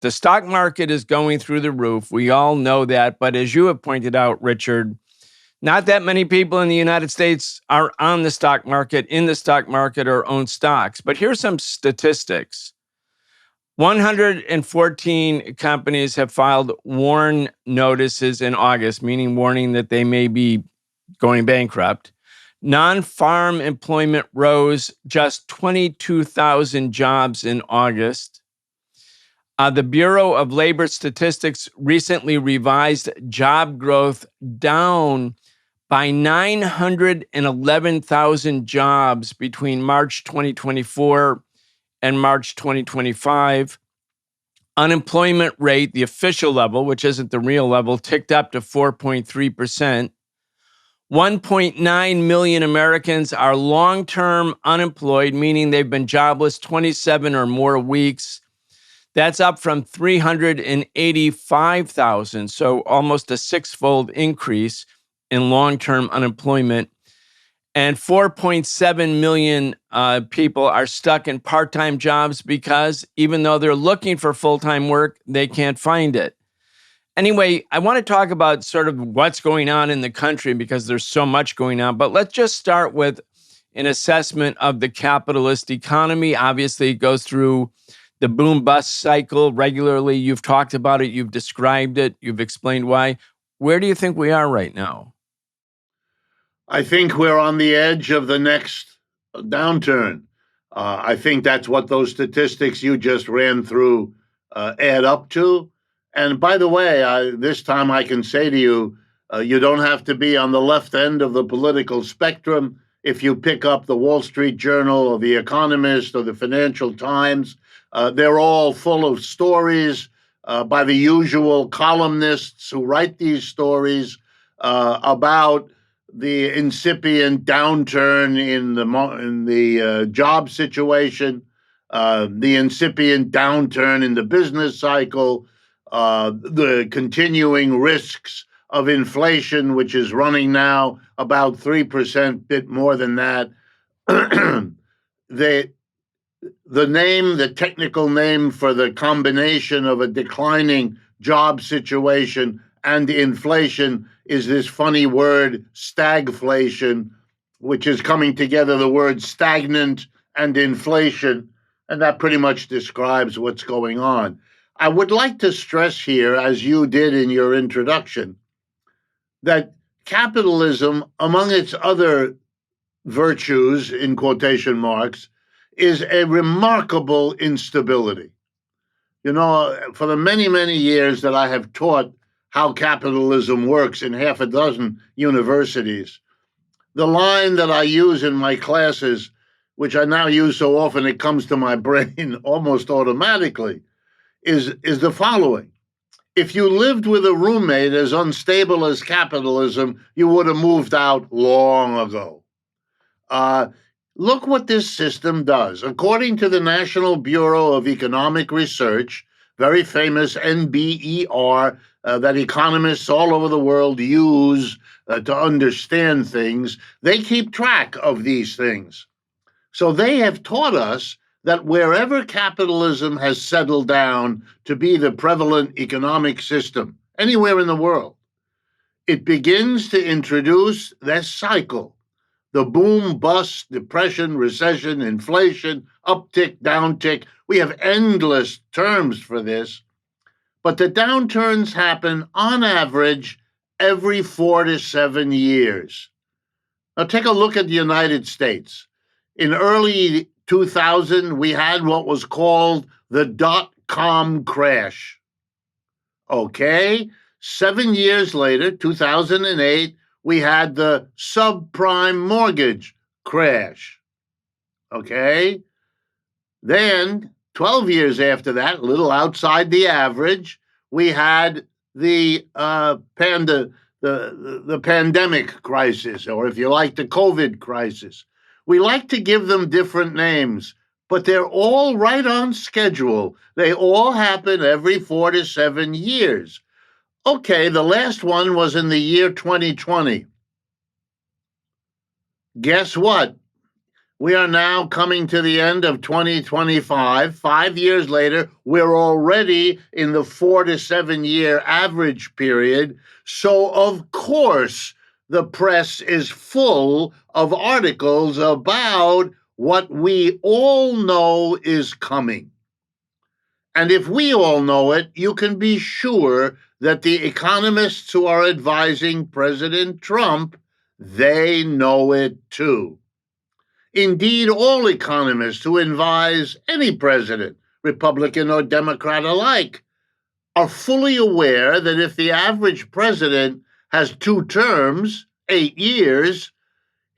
The stock market is going through the roof. We all know that. But as you have pointed out, Richard, not that many people in the United States are on the stock market, in the stock market, or own stocks. But here's some statistics. 114 companies have filed warn notices in August, meaning warning that they may be going bankrupt. Non-farm employment rose just 22,000 jobs in August. The Bureau of Labor Statistics recently revised job growth down by 911,000 jobs between March 2024 and March 2025. Unemployment rate, the official level, which isn't the real level, ticked up to 4.3%. 1.9 million Americans are long-term unemployed, meaning they've been jobless 27 or more weeks. That's up from 385,000, so almost a six-fold increase in long-term unemployment. And 4.7 million people are stuck in part-time jobs because even though they're looking for full-time work, they can't find it. Anyway, I want to talk about sort of what's going on in the country because there's so much going on. But let's just start with an assessment of the capitalist economy. Obviously, it goes through the boom-bust cycle regularly. You've talked about it. You've described it. You've explained why. Where do you think we are right now? I think we're on the edge of the next downturn. I think that's what those statistics you just ran through add up to. And by the way, this time I can say to you, you don't have to be on the left end of the political spectrum. If you pick up the Wall Street Journal or the Economist or the Financial Times, they're all full of stories by the usual columnists who write these stories about the incipient downturn in the job situation, the incipient downturn in the business cycle, the continuing risks of inflation, which is running now about 3%, bit more than that. The technical name for the combination of a declining job situation and inflation is this funny word, stagflation, which is coming together the word stagnant and inflation, and that pretty much describes what's going on. I would like to stress here, as you did in your introduction, that capitalism, among its other virtues, in quotation marks, is a remarkable instability. You know, for the many, many years that I have taught how capitalism works in half a dozen universities, the line that I use in my classes, which I now use so often it comes to my brain almost automatically, is the following. If you lived with a roommate as unstable as capitalism, you would have moved out long ago. Look what this system does. According to the National Bureau of Economic Research, very famous NBER, that economists all over the world use to understand things, they keep track of these things. So they have taught us that wherever capitalism has settled down to be the prevalent economic system, anywhere in the world, it begins to introduce this cycle. The boom, bust, depression, recession, inflation, uptick, downtick. We have endless terms for this. But the downturns happen on average every 4 to 7 years. Now take a look at the United States. In early 2000, we had what was called the dot-com crash. Okay, 7 years later, 2008, we had the subprime mortgage crash. Okay, then 12 years after that, a little outside the average, we had the pandemic crisis, or if you like, the COVID crisis. We like to give them different names, but they're all right on schedule. They all happen every 4 to 7 years. Okay, the last one was in the year 2020. Guess what? We are now coming to the end of 2025. 5 years later, we're already in the 4 to 7 year average period. So, of course, the press is full of articles about what we all know is coming. And if we all know it, you can be sure that the economists who are advising President Trump, they know it too. Indeed, all economists who advise any president, Republican or Democrat alike, are fully aware that if the average president has 2 terms, 8 years,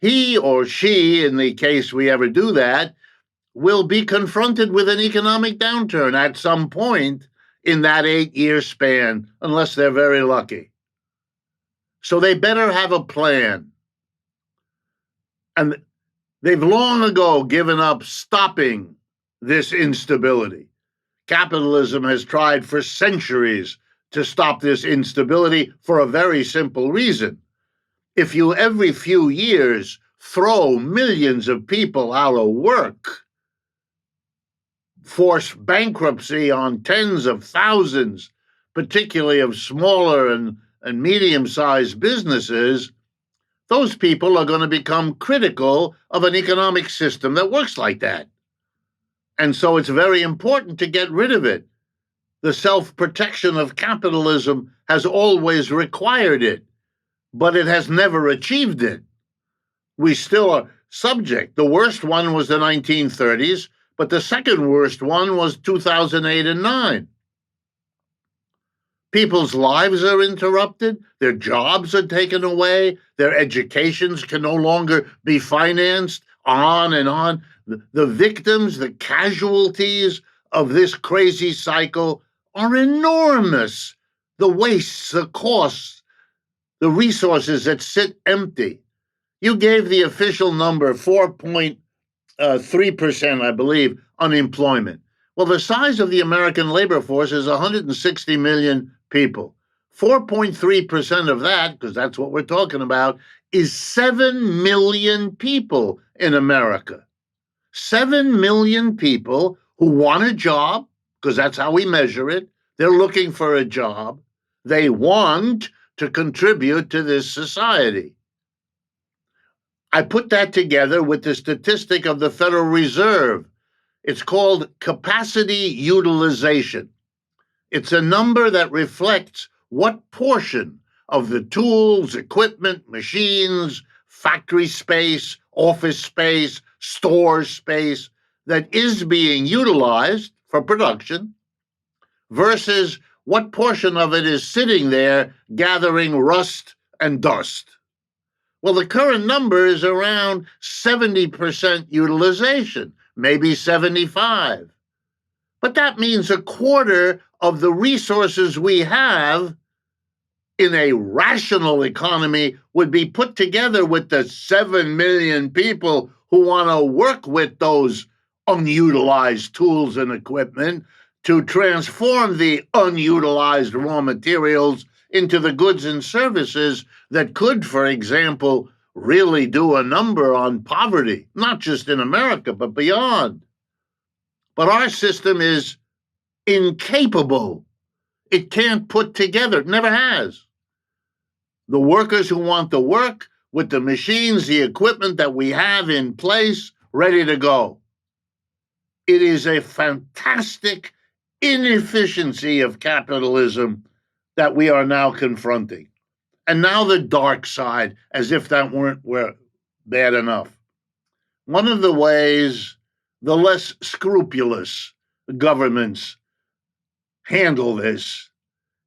he or she, in the case we ever do that, will be confronted with an economic downturn at some point in that 8 year span, unless they're very lucky. So they better have a plan. And they've long ago given up stopping this instability. Capitalism has tried for centuries to stop this instability for a very simple reason. If you every few years throw millions of people out of work, force bankruptcy on tens of thousands, particularly of smaller and medium-sized businesses, those people are going to become critical of an economic system that works like that. And so it's very important to get rid of it. The self-protection of capitalism has always required it, but it has never achieved it. We still are subject. The worst one was the 1930s, but the second worst one was 2008 and 9. People's lives are interrupted, their jobs are taken away, their educations can no longer be financed, on and on. The victims, the casualties of this crazy cycle are enormous. The wastes, the costs, the resources that sit empty. You gave the official number 4.3%, I believe, unemployment. Well, the size of the American labor force is 160 million people. 4.3% of that, because that's what we're talking about, is 7 million people in America. 7 million people who want a job, because that's how we measure it. They're looking for a job. They want to contribute to this society. I put that together with the statistic of the Federal Reserve. It's called capacity utilization. It's a number that reflects what portion of the tools, equipment, machines, factory space, office space, store space that is being utilized for production versus what portion of it is sitting there gathering rust and dust. Well, the current number is around 70% utilization, maybe 75%. But that means a quarter of the resources we have in a rational economy would be put together with the 7 million people who want to work with those unutilized tools and equipment to transform the unutilized raw materials into the goods and services that could, for example, really do a number on poverty, not just in America, but beyond. But our system is incapable. It can't put together, it never has. The workers who want the work with the machines, the equipment that we have in place, ready to go. It is a fantastic inefficiency of capitalism that we are now confronting. And now the dark side, as if that weren't bad enough. One of the ways the less scrupulous governments handle this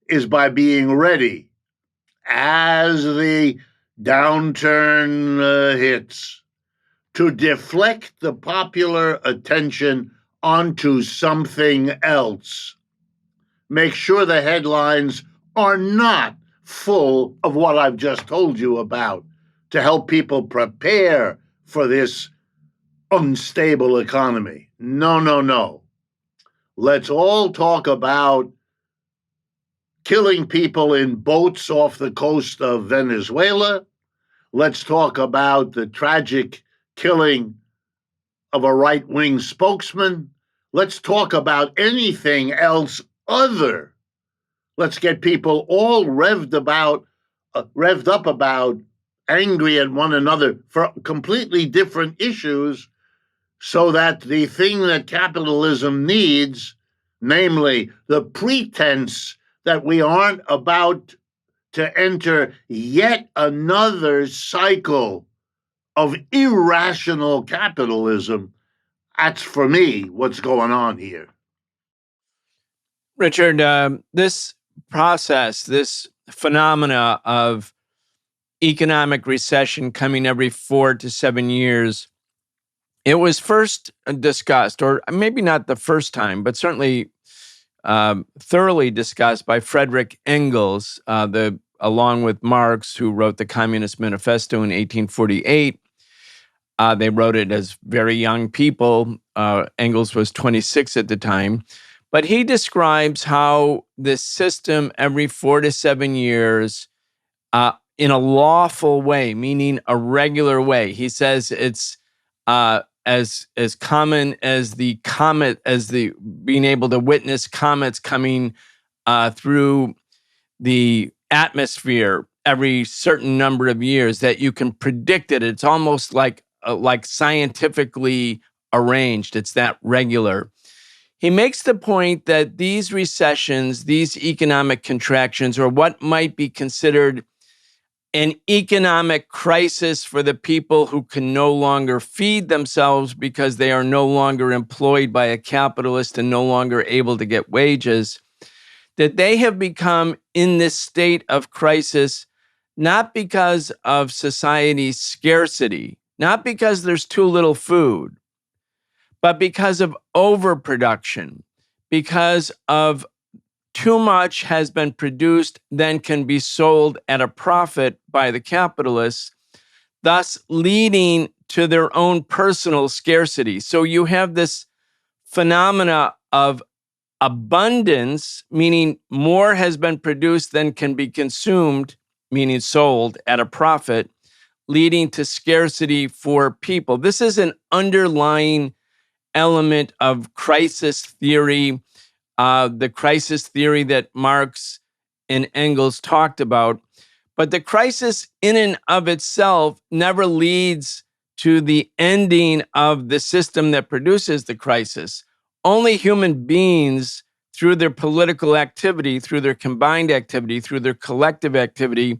is by being ready as the downturn hits to deflect the popular attention onto something else. Make sure the headlines are not full of what I've just told you about to help people prepare for this unstable economy. No, no, no. Let's all talk about killing people in boats off the coast of Venezuela. Let's talk about the tragic killing of a right-wing spokesman. Let's talk about anything else other. Let's get people all revved up about, angry at one another for completely different issues, so that the thing that capitalism needs, namely the pretense that we aren't about to enter yet another cycle of irrational capitalism, that's for me what's going on here. Richard, this process, this phenomena of economic recession coming every 4 to 7 years, it was first discussed, or maybe not the first time, but certainly thoroughly discussed by Frederick Engels, along with Marx, who wrote the Communist Manifesto in 1848. They wrote it as very young people. Engels was 26 at the time. But he describes how this system every 4 to 7 years, in a lawful way, meaning a regular way. He says it's as common as the comet, as the being able to witness comets coming through the atmosphere every certain number of years, that you can predict it. It's almost like scientifically arranged. It's that regular. He makes the point that these recessions, these economic contractions, or what might be considered an economic crisis for the people who can no longer feed themselves because they are no longer employed by a capitalist and no longer able to get wages, that they have become in this state of crisis not because of society's scarcity, not because there's too little food, but because of overproduction, because of too much has been produced, then can be sold at a profit by the capitalists, thus leading to their own personal scarcity. So you have this phenomena of abundance, meaning more has been produced than can be consumed, meaning sold at a profit, leading to scarcity for people. This is an underlying element of crisis theory, the crisis theory that Marx and Engels talked about. But the crisis in and of itself never leads to the ending of the system that produces the crisis. Only human beings, through their political activity, through their combined activity, through their collective activity,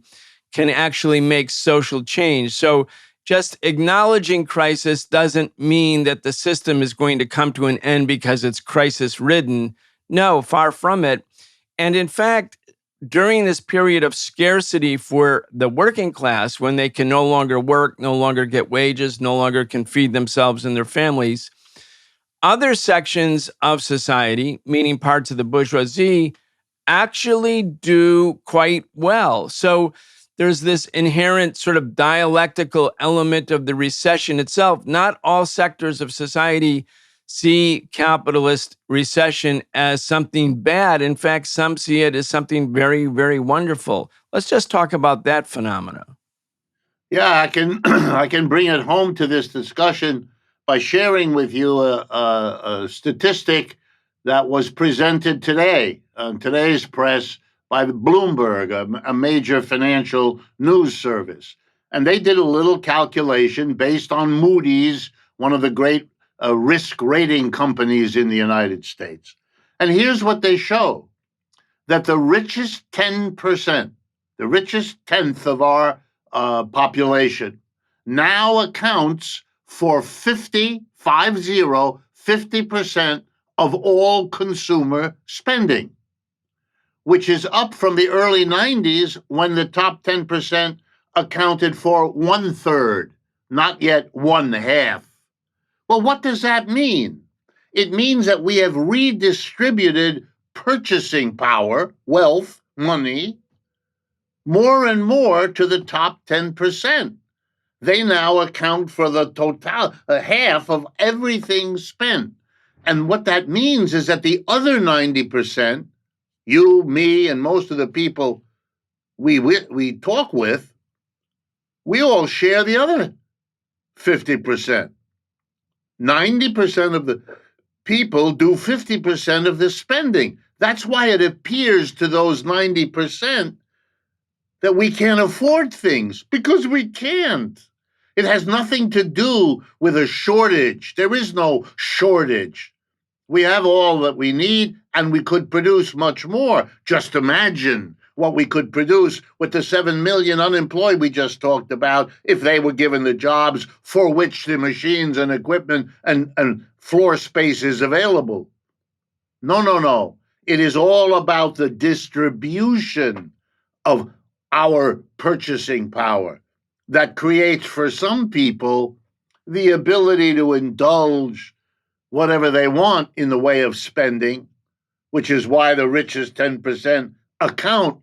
can actually make social change. So just acknowledging crisis doesn't mean that the system is going to come to an end because it's crisis-ridden. No, far from it. And in fact, during this period of scarcity for the working class, when they can no longer work, no longer get wages, no longer can feed themselves and their families, other sections of society, meaning parts of the bourgeoisie, actually do quite well. So there's this inherent sort of dialectical element of the recession itself. Not all sectors of society see capitalist recession as something bad. In fact, some see it as something very, very wonderful. Let's just talk about that phenomena. Yeah, I can I can bring it home to this discussion by sharing with you a statistic that was presented today on today's press by Bloomberg, a major financial news service. And they did a little calculation based on Moody's, one of the great risk rating companies in the United States. And here's what they show, that the richest 10%, the richest tenth of our population, now accounts for 50% of all consumer spending, which is up from the early 90s when the top 10% accounted for 1/3, not yet 1/2. Well, what does that mean? It means that we have redistributed purchasing power, wealth, money, more and more to the top 10%. They now account for the total, half of everything spent. And what that means is that the other 90%, you, me, and most of the people we talk with, we all share the other 50%. 90% of the people do 50% of the spending. That's why it appears to those 90% that we can't afford things, because we can't. It has nothing to do with a shortage. There is no shortage. We have all that we need, and we could produce much more. Just imagine what we could produce with the 7 million unemployed we just talked about if they were given the jobs for which the machines and equipment and floor space is available. No, no, no. It is all about the distribution of our purchasing power that creates for some people the ability to indulge whatever they want in the way of spending, which is why the richest 10% account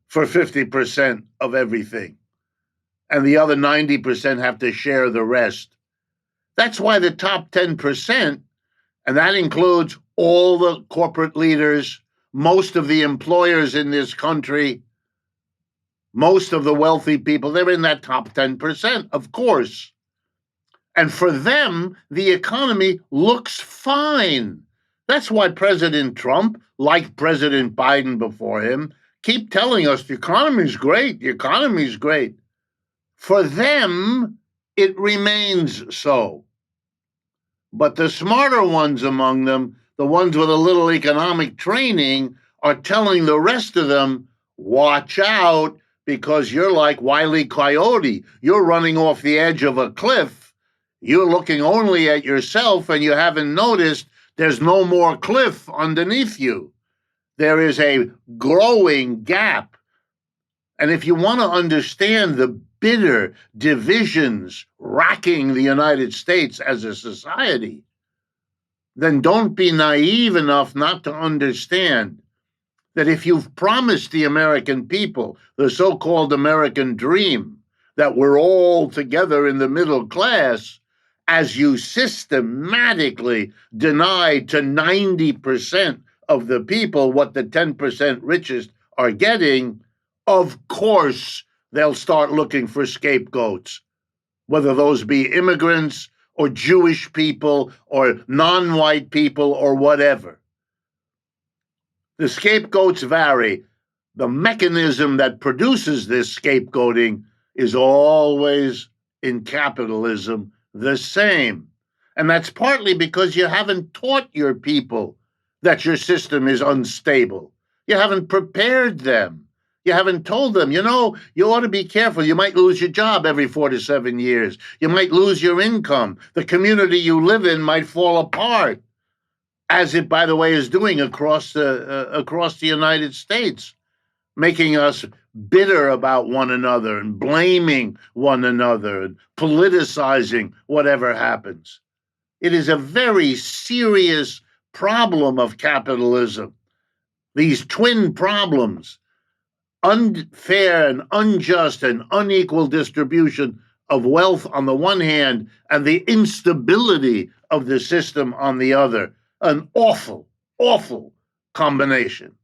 for 50% of everything. And the other 90% have to share the rest. That's why the top 10%, and that includes all the corporate leaders, most of the employers in this country, most of the wealthy people, they're in that top 10%, of course. And for them, the economy looks fine. That's why President Trump, like President Biden before him, keep telling us the economy's great, the economy's great. For them, it remains so. But the smarter ones among them, the ones with a little economic training, are telling the rest of them, watch out, because you're like Wile E. Coyote. You're running off the edge of a cliff. You're looking only at yourself, and you haven't noticed there's no more cliff underneath you. There is a growing gap. And if you want to understand the bitter divisions racking the United States as a society, then don't be naive enough not to understand that if you've promised the American people the so-called American dream, that we're all together in the middle class, as you systematically deny to 90% of the people what the 10% richest are getting, of course they'll start looking for scapegoats, whether those be immigrants or Jewish people or non-white people or whatever. The scapegoats vary. The mechanism that produces this scapegoating is always, in capitalism, the same. And that's partly because you haven't taught your people that your system is unstable. You haven't prepared them. You haven't told them, you ought to be careful. You might lose your job every 4 to 7 years. You might lose your income. The community you live in might fall apart, as it, by the way, is doing across the United States, making us bitter about one another and blaming one another and politicizing whatever happens. It is a very serious problem of capitalism. These twin problems, unfair and unjust and unequal distribution of wealth on the one hand, and the instability of the system on the other. An awful, awful combination.